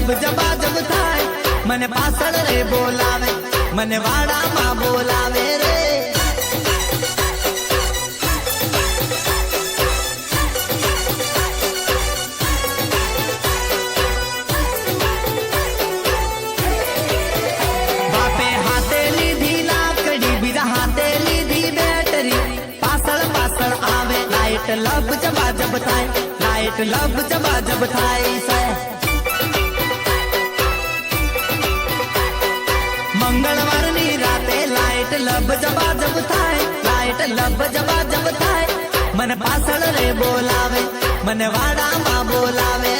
લબ જબા જબ થાય મને પાછળ રે બોલાવે મને વાડામાં બોલાવે રે બાપે હાથે લીધી લાકડી બીજા હાથે લીધી બેટરી પાછળ પાછળ આવે લાઈટ લબ જબા જબ થાય લાઈટ લબ જબા જબ થાય છે મંગળવારની રાતે લાઈટ લબ જબા જબ થાય લાઈટ લબ જબા જબ થાય મને પાછળ રે બોલાવે મને વાડામાં બોલાવે